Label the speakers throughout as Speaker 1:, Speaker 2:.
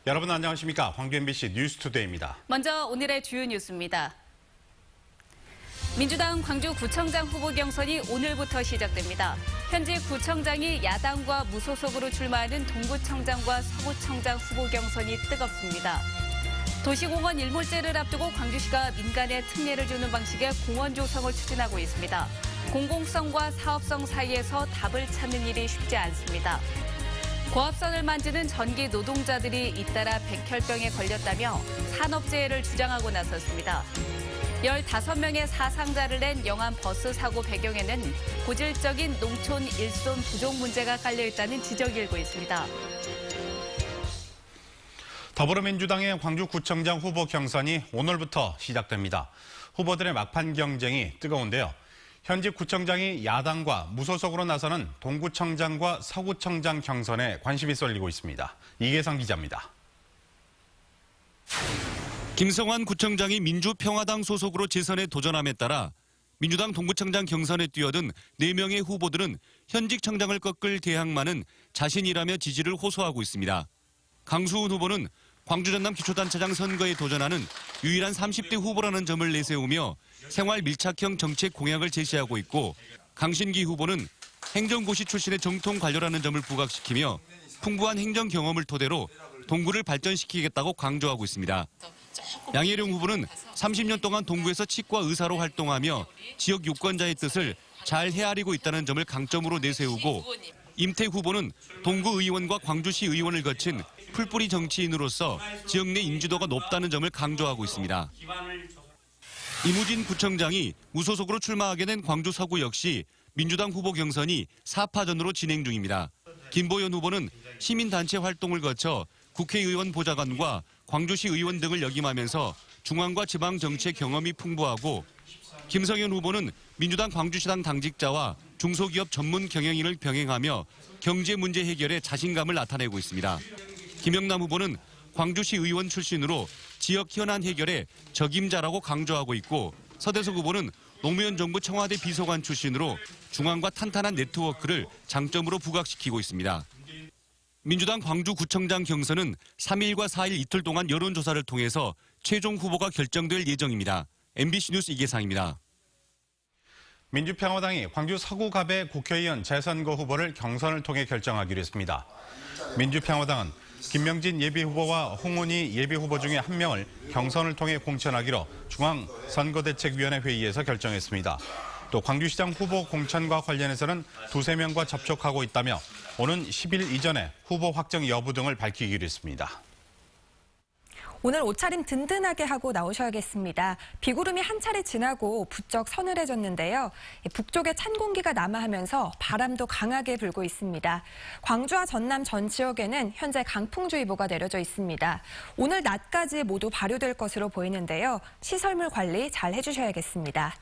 Speaker 1: 여러분 안녕하십니까? 광주 MBC 뉴스투데이입니다.
Speaker 2: 먼저 오늘의 주요 뉴스입니다. 민주당 광주구청장 후보 경선이 오늘부터 시작됩니다. 현재 구청장이 야당과 무소속으로 출마하는 동구청장과 서구청장 후보 경선이 뜨겁습니다. 도시공원 일몰제를 앞두고 광주시가 민간에 특례를 주는 방식의 공원 조성을 추진하고 있습니다. 공공성과 사업성 사이에서 답을 찾는 일이 쉽지 않습니다. 고압선을 만지는 전기 노동자들이 잇따라 백혈병에 걸렸다며 산업재해를 주장하고 나섰습니다. 15명의 사상자를 낸 영암 버스 사고 배경에는 고질적인 농촌 일손 부족 문제가 깔려있다는 지적이 일고 있습니다.
Speaker 1: 더불어민주당의 광주구청장 후보 경선이 오늘부터 시작됩니다. 후보들의 막판 경쟁이 뜨거운데요. 현직 구청장이 야당과 무소속으로 나서는 동구청장과 서구청장 경선에 관심이 쏠리고 있습니다. 이계상 기자입니다.
Speaker 3: 김성환 구청장이 민주평화당 소속으로 재선에 도전함에 따라 민주당 동구청장 경선에 뛰어든 4명의 후보들은 현직 청장을 꺾을 대항마는 자신이라며 지지를 호소하고 있습니다. 강수훈 후보는 광주 전남 기초단체장 선거에 도전하는 유일한 30대 후보라는 점을 내세우며 생활 밀착형 정책 공약을 제시하고 있고, 강신기 후보는 행정고시 출신의 정통 관료라는 점을 부각시키며 풍부한 행정 경험을 토대로 동구를 발전시키겠다고 강조하고 있습니다. 양혜룡 후보는 30년 동안 동구에서 치과 의사로 활동하며 지역 유권자의 뜻을 잘 헤아리고 있다는 점을 강점으로 내세우고, 임태 후보는 동구 의원과 광주시 의원을 거친 풀뿌리 정치인으로서 지역 내 인지도가 높다는 점을 강조하고 있습니다. 이무진 구청장이 무소속으로 출마하게 된 광주 서구 역시 민주당 후보 경선이 4파전으로 진행 중입니다. 김보연 후보는 시민단체 활동을 거쳐 국회의원 보좌관과 광주시 의원 등을 역임하면서 중앙과 지방 정치의 경험이 풍부하고, 김성현 후보는 민주당 광주시당 당직자와 중소기업 전문 경영인을 병행하며 경제 문제 해결에 자신감을 나타내고 있습니다. 김영남 후보는 광주시 의원 출신으로 지역 현안 해결에 적임자라고 강조하고 있고, 서대석 후보는 노무현 정부 청와대 비서관 출신으로 중앙과 탄탄한 네트워크를 장점으로 부각시키고 있습니다. 민주당 광주구청장 경선은 3일과 4일 이틀 동안 여론조사를 통해서 최종 후보가 결정될 예정입니다. MBC 뉴스 이계상입니다.
Speaker 1: 민주평화당이 광주 서구갑의 국회의원 재선거 후보를 경선을 통해 결정하기로 했습니다. 민주평화당은 김명진 예비후보와 홍은희 예비후보 중에 한 명을 경선을 통해 공천하기로 중앙선거대책위원회 회의에서 결정했습니다. 또 광주시장 후보 공천과 관련해서는 2~3명과 접촉하고 있다며 오는 10일 이전에 후보 확정 여부 등을 밝히기로 했습니다.
Speaker 4: 오늘 옷차림 든든하게 하고 나오셔야겠습니다. 비구름이 한 차례 지나고 부쩍 서늘해졌는데요. 북쪽에 찬 공기가 남하하면서 바람도 강하게 불고 있습니다. 광주와 전남 전 지역에는 현재 강풍주의보가 내려져 있습니다. 오늘 낮까지 모두 발효될 것으로 보이는데요. 시설물 관리 잘 해주셔야겠습니다.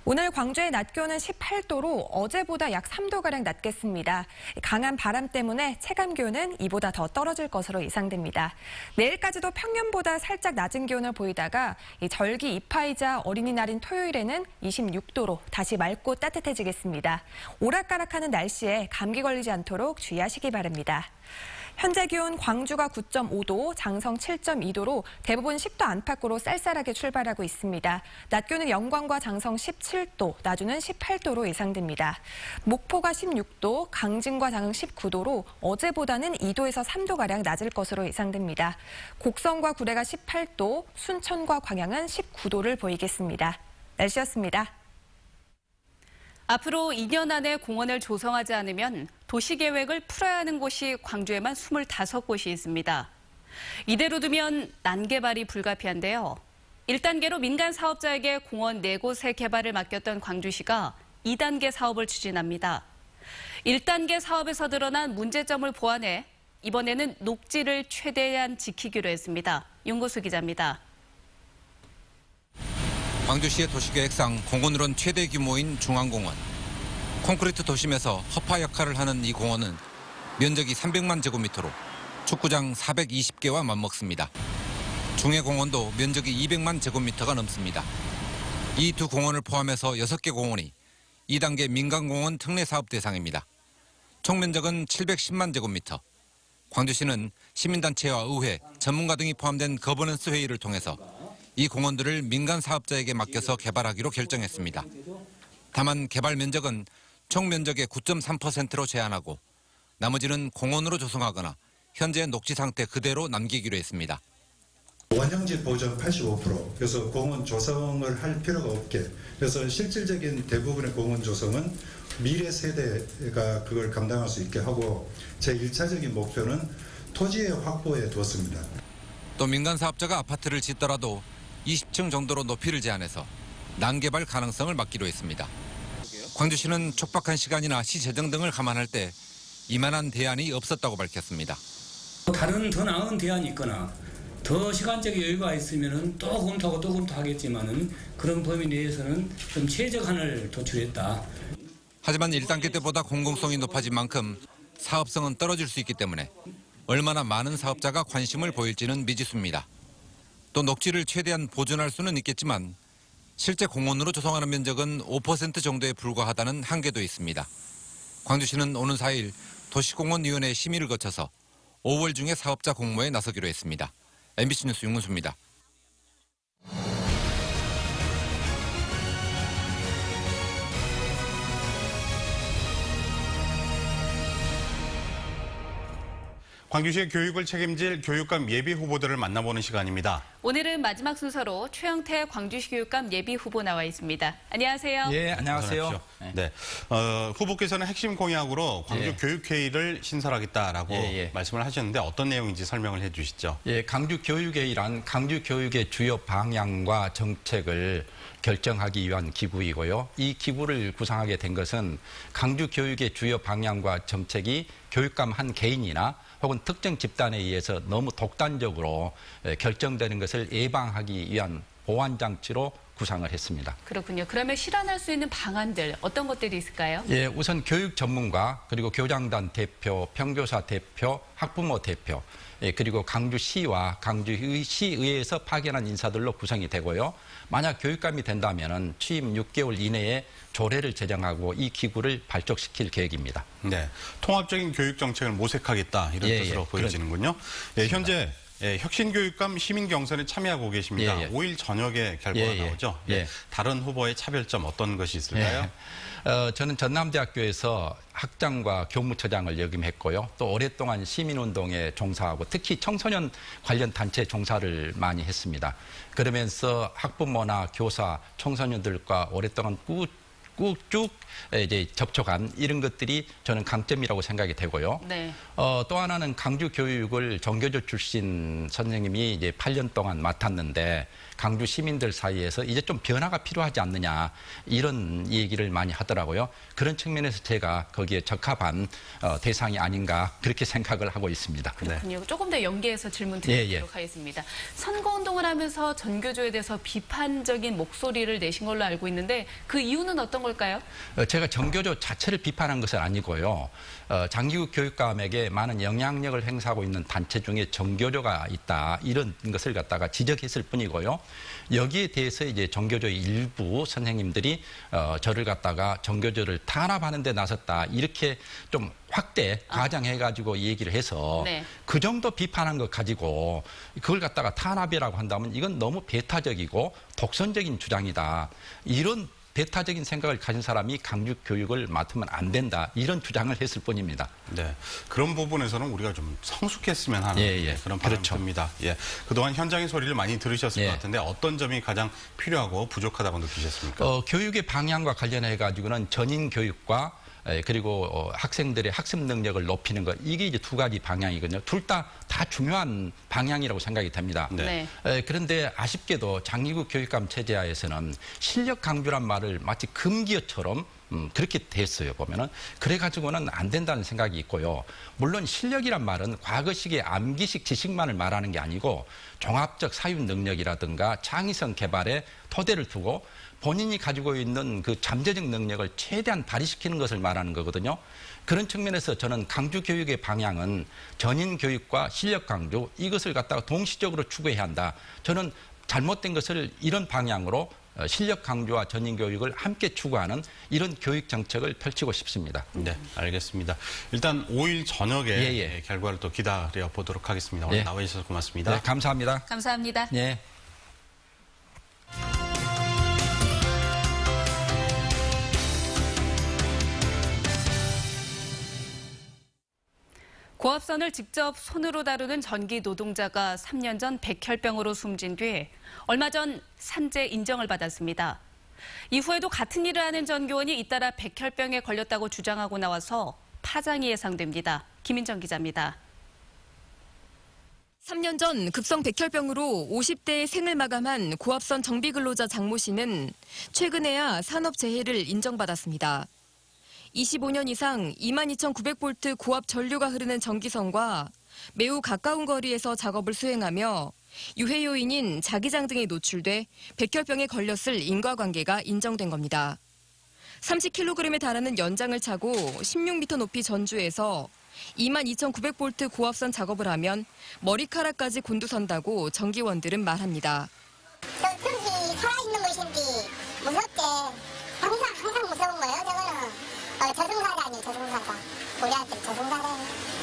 Speaker 4: 오늘 광주의 낮 기온은 18도로 어제보다 약 3도가량 낮겠습니다. 강한 바람 때문에 체감 기온은 이보다 더 떨어질 것으로 예상됩니다. 내일까지도 평년보다 살짝 낮은 기온을 보이다가 절기 입하이자 어린이날인 토요일에는 26도로 다시 맑고 따뜻해지겠습니다. 오락가락하는 날씨에 감기 걸리지 않도록 주의하시기 바랍니다. 현재 기온 광주가 9.5도, 장성 7.2도로 대부분 10도 안팎으로 쌀쌀하게 출발하고 있습니다. 낮 기온은 영광과 장성 17도, 나주는 18도로 예상됩니다. 목포가 16도, 강진과 장흥 19도로 어제보다는 2도에서 3도가량 낮을 것으로 예상됩니다. 곡성과 구례가 18도, 순천과 광양은 19도를 보이겠습니다. 날씨였습니다.
Speaker 2: 앞으로 2년 안에 공원을 조성하지 않으면 도시계획을 풀어야 하는 곳이 광주에만 25곳이 있습니다. 이대로 두면 난개발이 불가피한데요. 1단계로 민간 사업자에게 공원 4곳의 개발을 맡겼던 광주시가 2단계 사업을 추진합니다. 1단계 사업에서 드러난 문제점을 보완해 이번에는 녹지를 최대한 지키기로 했습니다. 윤고수 기자입니다.
Speaker 5: 광주시의 도시계획상 공원으론 최대 규모인 중앙공원. 콘크리트 도심에서 허파 역할을 하는 이 공원은 면적이 300만 제곱미터로 축구장 420개와 맞먹습니다. 중해공원도 면적이 200만 제곱미터가 넘습니다. 이 두 공원을 포함해서 6개 공원이 2단계 민간공원 특례사업 대상입니다. 총 면적은 710만 제곱미터. 광주시는 시민단체와 의회, 전문가 등이 포함된 거버넌스 회의를 통해서 이 공원들을 민간 사업자에게 맡겨서 개발하기로 결정했습니다. 다만 개발 면적은 총 면적의 9.3%로 제한하고 나머지는 공원으로 조성하거나 현재 녹지 상태 그대로 남기기로 했습니다.
Speaker 6: 원형지 보존 85%, 그래서 공원 조성을 할 필요가 없게, 그래서 실질적인 대부분의 공원 조성은 미래 세대가 그걸 감당할 수 있게 하고 제 1차적인 목표는 토지의 확보에 두었습니다.
Speaker 5: 또 민간 사업자가 아파트를 짓더라도 20층 정도로 높이를 제한해서 난개발 가능성을 막기로 했습니다. 광주시는 촉박한 시간이나 시 재정 등을 감안할 때 이만한 대안이 없었다고 밝혔습니다.
Speaker 7: 다른 더 나은 대안이 있거나 더 시간적인 여유가 있으면 또 검토하고 또 검토하겠지만은 그런 범위 내에서는 좀 최적한을 도출했다.
Speaker 5: 하지만 1단계 때보다 공공성이 높아진 만큼 사업성은 떨어질 수 있기 때문에 얼마나 많은 사업자가 관심을 보일지는 미지수입니다. 또 녹지를 최대한 보존할 수는 있겠지만 실제 공원으로 조성하는 면적은 5% 정도에 불과하다는 한계도 있습니다. 광주시는 오는 4일 도시공원위원회 심의를 거쳐서 5월 중에 사업자 공모에 나서기로 했습니다. MBC 뉴스 윤문수입니다.
Speaker 1: 광주시의 교육을 책임질 교육감 예비 후보들을 만나보는 시간입니다.
Speaker 2: 오늘은 마지막 순서로 최영태 광주시 교육감 예비 후보 나와 있습니다. 안녕하세요.
Speaker 8: 예, 안녕하세요.
Speaker 1: 네, 후보께서는 핵심 공약으로 광주 교육회의를 신설하겠다라고 말씀을 하셨는데 어떤 내용인지 설명을 해주시죠.
Speaker 8: 예, 광주 교육회의란 광주 교육의 주요 방향과 정책을 결정하기 위한 기구이고요. 이 기구를 구성하게 된 것은 광주 교육의 주요 방향과 정책이 교육감 한 개인이나 혹은 특정 집단에 의해서 너무 독단적으로 결정되는 것을 예방하기 위한 보완장치로 구상을 했습니다.
Speaker 2: 그렇군요. 그러면 실현할 수 있는 방안들 어떤 것들이 있을까요?
Speaker 8: 예, 우선 교육 전문가, 그리고 교장단 대표, 평교사 대표, 학부모 대표, 그리고 광주시와 광주시의회에서 파견한 인사들로 구성이 되고요. 만약 교육감이 된다면 취임 6개월 이내에 조례를 제정하고 이 기구를 발족시킬 계획입니다.
Speaker 1: 네, 통합적인 교육 정책을 모색하겠다 이런 뜻으로 보여지는군요. 현재 혁신교육감 시민경선에 참여하고 계십니다. 5일 저녁에 결과가 나오죠. 다른 후보의 차별점 어떤 것이 있을까요?
Speaker 8: 저는 전남대학교에서 학장과 교무처장을 역임했고요. 또 오랫동안 시민운동에 종사하고 특히 청소년 관련 단체 종사를 많이 했습니다. 그러면서 학부모나 교사, 청소년들과 오랫동안 쭉 이제 접촉한 이런 것들이 저는 강점이라고 생각이 되고요.
Speaker 2: 네.
Speaker 8: 또 하나는 광주 교육을 정교조 출신 선생님이 이제 8년 동안 맡았는데 광주 시민들 사이에서 이제 좀 변화가 필요하지 않느냐 이런 얘기를 많이 하더라고요. 그런 측면에서 제가 거기에 적합한 대상이 아닌가 그렇게 생각을 하고 있습니다.
Speaker 2: 그렇군요. 조금 더 연계해서 질문 드리도록 하겠습니다. 선거운동을 하면서 전교조에 대해서 비판적인 목소리를 내신 걸로 알고 있는데 그 이유는 어떤 걸까요?
Speaker 8: 제가 정교조 자체를 비판한 것은 아니고요. 장기국 교육감에게 많은 영향력을 행사하고 있는 단체 중에 정교조가 있다 이런 것을 갖다가 지적했을 뿐이고요. 여기에 대해서 이제 정교조의 일부 선생님들이 저를 갖다가 정교조를 탄압하는 데 나섰다 이렇게 좀 확대 과장해가지고 얘기를 해서 그 정도 비판한 것 가지고 그걸 갖다가 탄압이라고 한다면 이건 너무 배타적이고 독선적인 주장이다. 이런 배타적인 생각을 가진 사람이 광주 교육을 맡으면 안 된다. 이런 주장을 했을 뿐입니다.
Speaker 1: 네, 그런 부분에서는 우리가 좀 성숙했으면 하는 그런 바람이 듭니다. 그동안 현장의 소리를 많이 들으셨을 것 같은데 어떤 점이 가장 필요하고 부족하다고 느끼셨습니까?
Speaker 8: 교육의 방향과 관련해 가지고는 전인 교육과 그리고 학생들의 학습 능력을 높이는 것 이게 이제 두 가지 방향이거든요. 둘 다 중요한 방향이라고 생각이 됩니다. 그런데 아쉽게도 장기국 교육감 체제하에서는 실력 강조란 말을 마치 금기어처럼 그렇게 됐어요, 보면은. 그래가지고는 안 된다는 생각이 있고요. 물론 실력이란 말은 과거식의 암기식 지식만을 말하는 게 아니고 종합적 사유 능력이라든가 창의성 개발에 토대를 두고 본인이 가지고 있는 그 잠재적 능력을 최대한 발휘시키는 것을 말하는 거거든요. 그런 측면에서 저는 광주 교육의 방향은 전인 교육과 실력 강조 이것을 갖다가 동시적으로 추구해야 한다. 저는 잘못된 것을 이런 방향으로 실력 강조와 전인 교육을 함께 추구하는 이런 교육 정책을 펼치고 싶습니다.
Speaker 1: 네, 알겠습니다. 일단 5일 저녁에
Speaker 8: 예.
Speaker 1: 결과를 또 기다려 보도록 하겠습니다. 오늘
Speaker 8: 예.
Speaker 1: 나와 주셔서 고맙습니다.
Speaker 8: 네, 감사합니다.
Speaker 2: 감사합니다.
Speaker 8: 예.
Speaker 2: 고압선을 직접 손으로 다루는 전기 노동자가 3년 전 백혈병으로 숨진 뒤 얼마 전 산재 인정을 받았습니다. 이후에도 같은 일을 하는 전교원이 잇따라 백혈병에 걸렸다고 주장하고 나와서 파장이 예상됩니다. 김인정 기자입니다.
Speaker 9: 3년 전 급성 백혈병으로 50대의 생을 마감한 고압선 정비 근로자 장모 씨는 최근에야 산업재해를 인정받았습니다. 25년 이상 22,900V 고압 전류가 흐르는 전기선과 매우 가까운 거리에서 작업을 수행하며 유해 요인인 자기장 등에 노출돼 백혈병에 걸렸을 인과관계가 인정된 겁니다. 30kg에 달하는 연장을 차고 16m 높이 전주에서 22,900V 고압선 작업을 하면 머리카락까지 곤두선다고 전기원들은 말합니다.
Speaker 10: 전기 살아있는 것인지 무섭대. 항상 무서운 거예요. 저거는 저승사자니 저승사자. 우리한테 저승사자예요.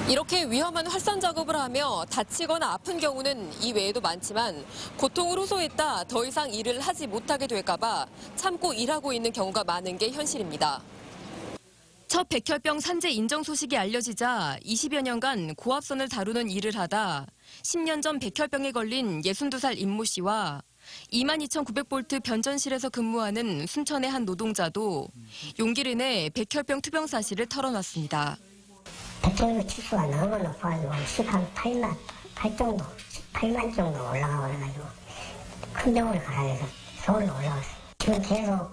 Speaker 9: 이렇게 위험한 활선 작업을 하며 다치거나 아픈 경우는 이 외에도 많지만 고통을 호소했다 더 이상 일을 하지 못하게 될까 봐 참고 일하고 있는 경우가 많은 게 현실입니다. 첫 백혈병 산재 인정 소식이 알려지자 20여 년간 고압선을 다루는 일을 하다 10년 전 백혈병에 걸린 62살 임모 씨와 22,900V 변전실에서 근무하는 순천의 한 노동자도 용기를 내 백혈병 투병 사실을 털어놨습니다.
Speaker 10: 백혈병 치수가 너무 높아가지고 18 정도, 18만 정도 올라가고 그래가지고 큰 병원을 가야 해서 서울로 올라왔어요. 지금 계속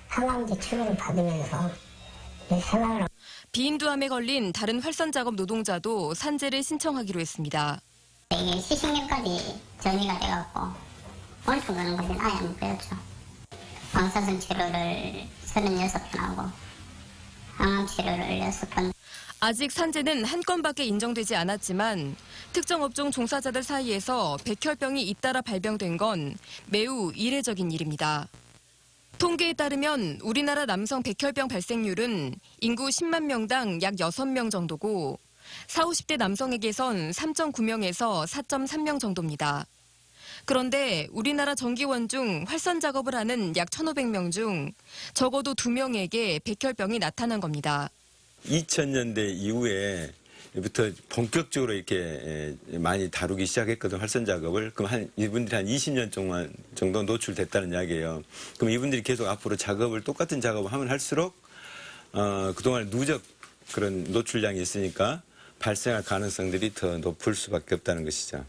Speaker 10: 항암제 치료를 받으면서 생활을
Speaker 9: 비인두암에 걸린 다른 활선 작업 노동자도 산재를 신청하기로 했습니다.
Speaker 10: 이게 시신년까지 전이가 돼갖고 원천 가는 것은 아예 안 보였죠. 방사선 치료를 36번 하고 항암 치료를 6번.
Speaker 9: 아직 산재는 한 건밖에 인정되지 않았지만 특정 업종 종사자들 사이에서 백혈병이 잇따라 발병된 건 매우 이례적인 일입니다. 통계에 따르면 우리나라 남성 백혈병 발생률은 인구 10만 명당 약 6명 정도고 40, 50대 남성에게선 3.9명에서 4.3명 정도입니다. 그런데 우리나라 전기원 중 활선 작업을 하는 약 1,500명 중 적어도 2명에게 백혈병이 나타난 겁니다.
Speaker 11: 2000년대 이후에부터 본격적으로 이렇게 많이 다루기 시작했거든, 활선 작업을. 그럼 이분들이 한 20년 동안 정도 노출됐다는 이야기예요. 그럼 이분들이 계속 앞으로 똑같은 작업을 하면 할수록 그동안 누적 그런 노출량이 있으니까 발생할 가능성들이 더 높을 수밖에 없다는 것이죠.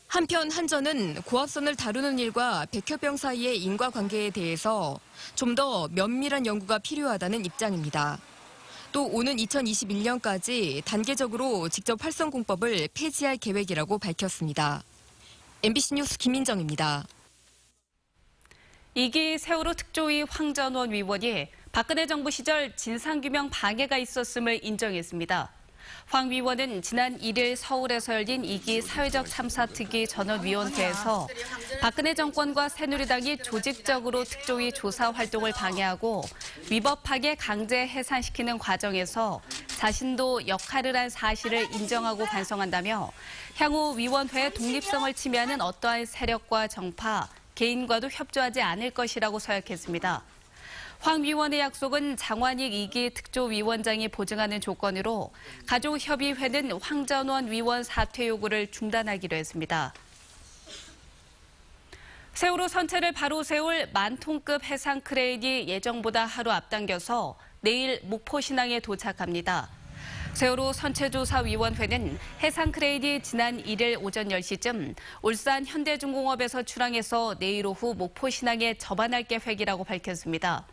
Speaker 9: 한편 한전은 고압선을 다루는 일과 백혈병 사이의 인과관계에 대해서 좀 더 면밀한 연구가 필요하다는 입장입니다. 또 오는 2021년까지 단계적으로 직접 활선 공법을 폐지할 계획이라고 밝혔습니다. MBC 뉴스 김민정입니다.
Speaker 2: 2기 세월호 특조위 황전원 위원이 박근혜 정부 시절 진상규명 방해가 있었음을 인정했습니다. 황 위원은 지난 1일 서울에서 열린 2기 사회적 참사특위 전원위원회에서 박근혜 정권과 새누리당이 조직적으로 특조위 조사 활동을 방해하고 위법하게 강제 해산시키는 과정에서 자신도 역할을 한 사실을 인정하고 반성한다며 향후 위원회의 독립성을 침해하는 어떠한 세력과 정파, 개인과도 협조하지 않을 것이라고 서약했습니다. 황 위원의 약속은 장완익 2기 특조위원장이 보증하는 조건으로 가족협의회는 황전원 위원 사퇴 요구를 중단하기로 했습니다. 세월호 선체를 바로 세울 만톤급 해상 크레인이 예정보다 하루 앞당겨서 내일 목포신항에 도착합니다. 세월호 선체조사위원회는 해상 크레인이 지난 1일 오전 10시쯤 울산 현대중공업에서 출항해서 내일 오후 목포신항에 접안할 계획이라고 밝혔습니다.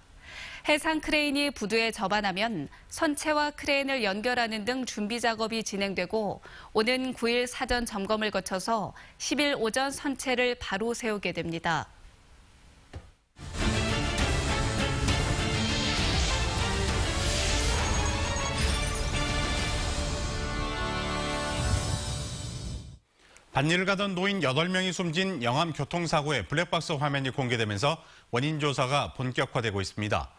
Speaker 2: 해상 크레인이 부두에 접안하면 선체와 크레인을 연결하는 등 준비 작업이 진행되고 오는 9일 사전 점검을 거쳐서 10일 오전 선체를 바로 세우게 됩니다.
Speaker 1: 밭일을 가던 노인 8명이 숨진 영암 교통사고의 블랙박스 화면이 공개되면서 원인 조사가 본격화되고 있습니다.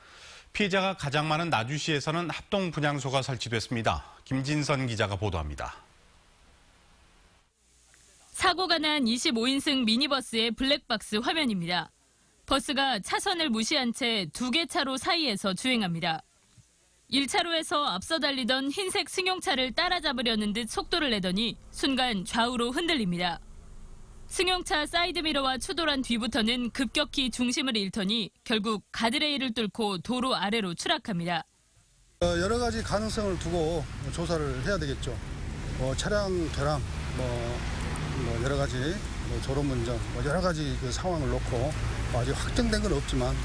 Speaker 1: 피해자가 가장 많은 나주시에서는 합동 분향소가 설치됐습니다. 김진선 기자가 보도합니다.
Speaker 12: 사고가 난 25인승 미니버스의 블랙박스 화면입니다. 버스가 차선을 무시한 채 2개 차로 사이에서 주행합니다. 1차로에서 앞서 달리던 흰색 승용차를 따라잡으려는 듯 속도를 내더니 순간 좌우로 흔들립니다. 승용차 사이드미러와 추돌한 뒤부터는 급격히 중심을 잃더니 결국 가드레일을 뚫고 도로 아래로 추락합니다.
Speaker 13: 여러 가지 가능성을 두고 조사를 해야 되겠죠. 차량 결함, 여러 가지 졸음운전, 여러 가지 그 상황을 놓고 아직 확정된 건 없지만.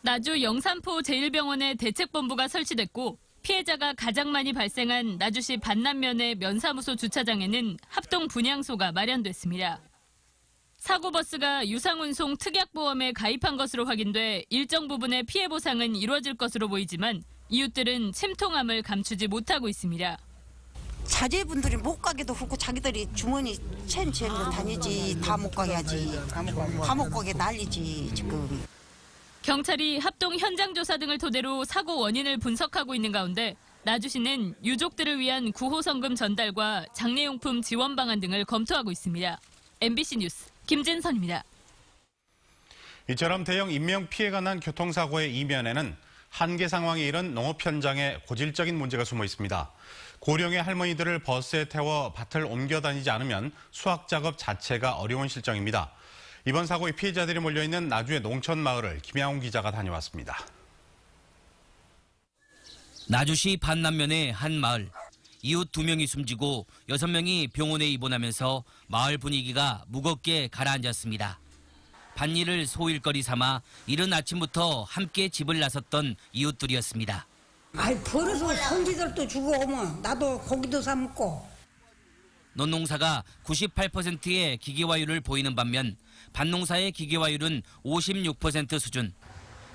Speaker 12: 나주 영산포 제1병원에 대책본부가 설치됐고 피해자가 가장 많이 발생한 나주시 반남면의 면사무소 주차장에는 합동 분향소가 마련됐습니다. 사고버스가 유상운송 특약보험에 가입한 것으로 확인돼 일정 부분의 피해 보상은 이루어질 것으로 보이지만 이웃들은 침통함을 감추지 못하고 있습니다.
Speaker 14: 자제분들이 못 가게도 그렇고 자기들이 주머니 챈 다니지 다 못 가게 하지. 감옥 가게 난리지 지금.
Speaker 12: 경찰이 합동 현장 조사 등을 토대로 사고 원인을 분석하고 있는 가운데 나주시는 유족들을 위한 구호성금 전달과 장례용품 지원 방안 등을 검토하고 있습니다. MBC 뉴스 김진선입니다.
Speaker 1: 이처럼 대형 인명피해가 난 교통사고의 이면에는 한계 상황에 이른 농업 현장에 고질적인 문제가 숨어 있습니다. 고령의 할머니들을 버스에 태워 밭을 옮겨 다니지 않으면 수확 작업 자체가 어려운 실정입니다. 이번 사고의 피해자들이 몰려있는 나주의 농촌 마을을 김양훈 기자가 다녀왔습니다.
Speaker 15: 나주시 반남면의 한 마을. 이웃 2명이 숨지고 6명이 병원에 입원하면서 마을 분위기가 무겁게 가라앉았습니다. 밭일을 소일거리 삼아 이른 아침부터 함께 집을 나섰던 이웃들이었습니다.
Speaker 14: 버려서 손지들도 주고 오면 나도 고기도 사 먹고.
Speaker 15: 논농사가 98%의 기계화율을 보이는 반면 밭농사의 기계화율은 56% 수준.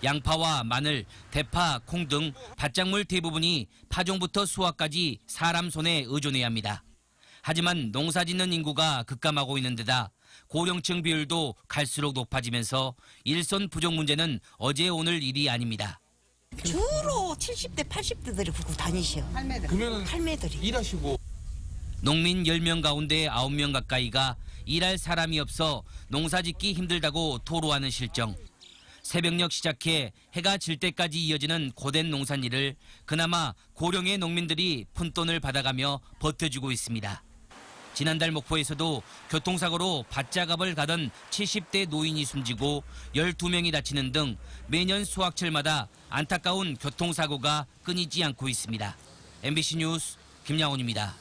Speaker 15: 양파와 마늘, 대파, 콩 등 밭작물 대부분이 파종부터 수확까지 사람 손에 의존해야 합니다. 하지만 농사짓는 인구가 급감하고 있는 데다 고령층 비율도 갈수록 높아지면서 일손 부족 문제는 어제 오늘 일이 아닙니다.
Speaker 14: 주로 70대, 80대들이 부고 다니시오. 할매들이.
Speaker 15: 일하시고. 농민 10명 가운데 9명 가까이가 일할 사람이 없어 농사짓기 힘들다고 토로하는 실정. 새벽녘 시작해 해가 질 때까지 이어지는 고된 농산일을 그나마 고령의 농민들이 푼돈을 받아가며 버텨주고 있습니다. 지난달 목포에서도 교통사고로 밭작업을 가던 70대 노인이 숨지고 12명이 다치는 등 매년 수확철마다 안타까운 교통사고가 끊이지 않고 있습니다. MBC 뉴스 김양훈입니다.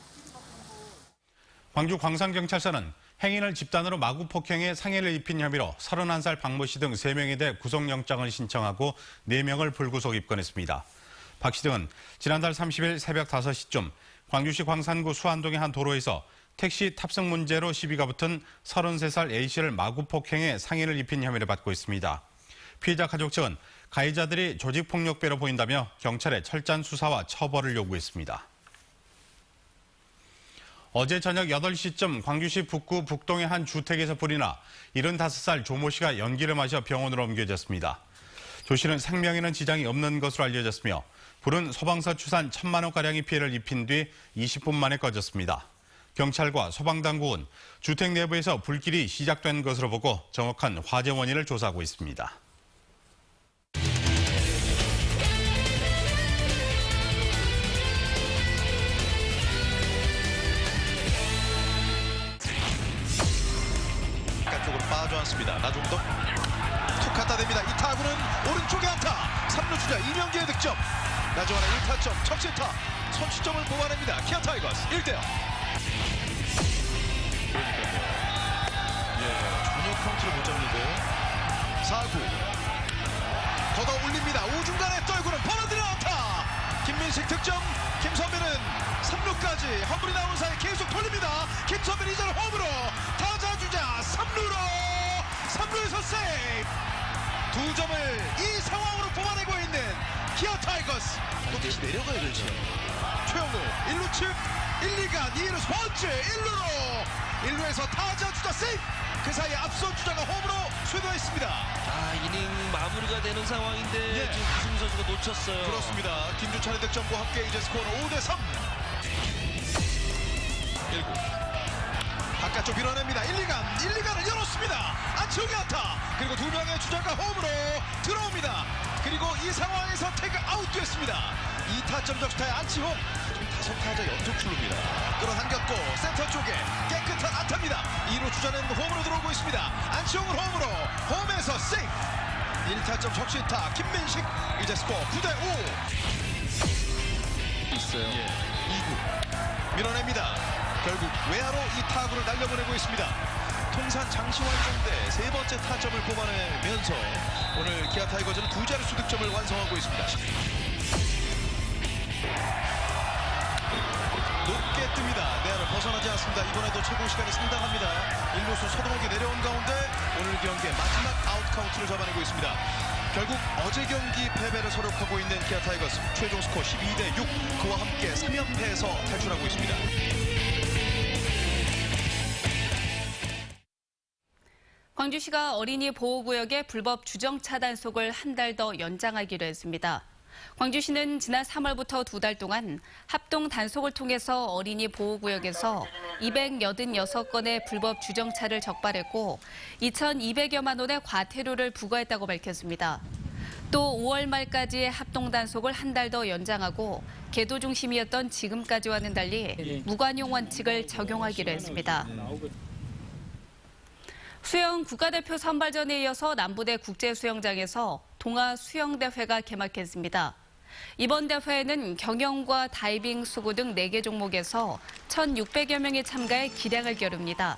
Speaker 1: 광주 광산경찰서는 행인을 집단으로 마구 폭행해 상해를 입힌 혐의로 31살 박모 씨 등 3명에 대해 구속영장을 신청하고 4명을 불구속 입건했습니다. 박 씨 등은 지난달 30일 새벽 5시쯤 광주시 광산구 수안동의 한 도로에서 택시 탑승 문제로 시비가 붙은 33살 A씨를 마구 폭행해 상해를 입힌 혐의를 받고 있습니다. 피해자 가족 측은 가해자들이 조직폭력배로 보인다며 경찰에 철저한 수사와 처벌을 요구했습니다. 어제 저녁 8시쯤 광주시 북구 북동의 한 주택에서 불이 나 75살 조모 씨가 연기를 마셔 병원으로 옮겨졌습니다. 조 씨는 생명에는 지장이 없는 것으로 알려졌으며 불은 소방서 추산 1,000만 원가량의 피해를 입힌 뒤 20분 만에 꺼졌습니다. 경찰과 소방당국은 주택 내부에서 불길이 시작된 것으로 보고 정확한 화재 원인을 조사하고 있습니다.
Speaker 16: 바깥쪽으로 빠져왔습니다. 나중도 툭 갖다 댑니다. 이 타구는 오른쪽에 안타. 3루 주자 이명기의 득점. 나중하나 1타점 척신타. 선취점을 뽑아냅니다. 기아 타이거스 1대0. 전혀 카운트를 못 잡는데요. 4구 걷어 올립니다. 우중간에 떨구는 벌어들여 안타. 김민식 득점. 김선민은 3루까지 험불이 나온 사이 계속 돌립니다. 김선민 이전 홈으로 타자 주자 3루로 3루에서 세이브. 2점을 이 상황으로 뽑아내고 있는 기아 타이거스. 또 다시 내려가야 되죠. 최영우 1루 측 1, 2간 2루 번째 1루로 1루에서 타자 주자 세이프. 그 사이에 앞선 주자가 홈으로 쇄도했습니다.
Speaker 17: 이닝 마무리가 되는 상황인데
Speaker 16: 예.
Speaker 17: 지금 구승민 선수가 놓쳤어요.
Speaker 16: 그렇습니다. 김주찬의 득점과 함께 이제 스코어는 5대3. 1구. 바깥쪽 밀어냅니다. 1, 2간을 열었습니다. 안치홍이 안타. 그리고 두 명의 주자가 홈으로 들어옵니다. 그리고 이 상황에서 태그 아웃됐습니다. 2타점 적시타의 안치홍. 지금 5타자 연속 출루입니다. 끌어당겼고 센터 쪽에 깨끗한 안타입니다. 2루 주자는 홈으로 들어오고 있습니다. 안치홍을 홈으로 홈에서 세이프. 1타점 적시타 김민식. 이제 스코어 9대5
Speaker 17: 있어요.
Speaker 16: 2구 밀어냅니다. 결국 외야로 이 타구를 날려보내고 있습니다. 통산 장시환정대 세 번째 타점을 뽑아내면서 오늘 기아 타이거즈는 두 자릿수 득점을 완성하고 있습니다. 높게 뜹니다. 내야를 벗어나지 않습니다. 이번에도 최고 시간이 상당합니다. 1루수 서동욱이 내려온 가운데 오늘 경기의 마지막 아웃 카운트를 잡아내고 있습니다. 결국 어제 경기 패배를 서력하고 있는 기아 타이거즈 최종 스코어 12대6 그와 함께 3연패에서 탈출하고 있습니다.
Speaker 2: 광주시가 어린이 보호구역의 불법 주정차 단속을 한 달 더 연장하기로 했습니다. 광주시는 지난 3월부터 2달 동안 합동 단속을 통해서 어린이 보호구역에서 286건의 불법 주정차를 적발했고 2,200여만 원의 과태료를 부과했다고 밝혔습니다. 또 5월 말까지의 합동 단속을 한 달 더 연장하고 계도 중심이었던 지금까지와는 달리 무관용 원칙을 적용하기로 했습니다. 수영 국가대표 선발전에 이어서 남부대 국제수영장에서 동아수영대회가 개막했습니다. 이번 대회에는 경영과 다이빙, 수구 등 4개 종목에서 1,600여 명이 참가해 기량을 겨룹니다.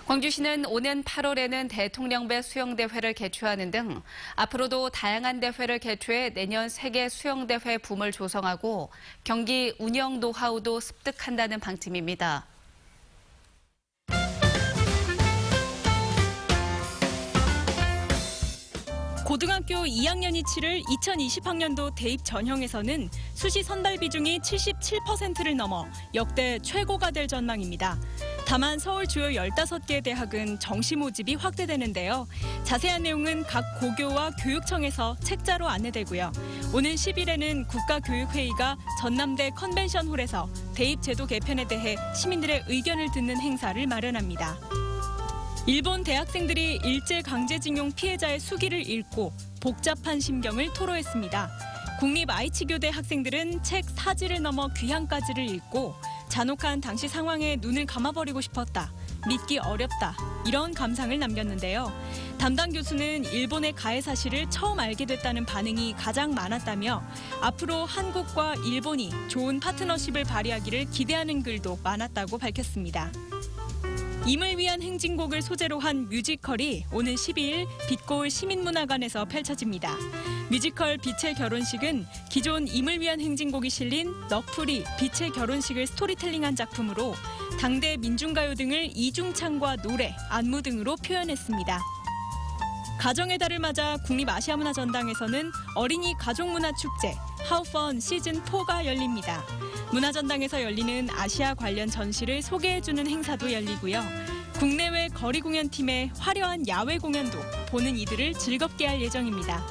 Speaker 2: 광주시는 오는 8월에는 대통령배 수영대회를 개최하는 등 앞으로도 다양한 대회를 개최해 내년 세계 수영대회 붐을 조성하고 경기 운영 노하우도 습득한다는 방침입니다.
Speaker 18: 고등학교 2학년이 치를 2020학년도 대입 전형에서는 수시 선발 비중이 77%를 넘어 역대 최고가 될 전망입니다. 다만 서울 주요 15개 대학은 정시 모집이 확대되는데요. 자세한 내용은 각 고교와 교육청에서 책자로 안내되고요. 오는 10일에는 국가교육회의가 전남대 컨벤션홀에서 대입 제도 개편에 대해 시민들의 의견을 듣는 행사를 마련합니다. 일본 대학생들이 일제강제징용 피해자의 수기를 읽고 복잡한 심경을 토로했습니다. 국립 아이치교대 학생들은 책 사지를 넘어 귀향까지를 읽고 잔혹한 당시 상황에 눈을 감아버리고 싶었다. 믿기 어렵다. 이런 감상을 남겼는데요. 담당 교수는 일본의 가해 사실을 처음 알게 됐다는 반응이 가장 많았다며 앞으로 한국과 일본이 좋은 파트너십을 발휘하기를 기대하는 글도 많았다고 밝혔습니다. 임을 위한 행진곡을 소재로 한 뮤지컬이 오는 12일 빛고울 시민문화관에서 펼쳐집니다. 뮤지컬 빛의 결혼식은 기존 임을 위한 행진곡이 실린 넋풀이 빛의 결혼식을 스토리텔링한 작품으로 당대 민중가요 등을 이중창과 노래, 안무 등으로 표현했습니다. 가정의 달을 맞아 국립아시아문화전당에서는 어린이 가족문화축제 하우펀 시즌4가 열립니다. 문화전당에서 열리는 아시아 관련 전시를 소개해주는 행사도 열리고요. 국내외 거리 공연팀의 화려한 야외 공연도 보는 이들을 즐겁게 할 예정입니다.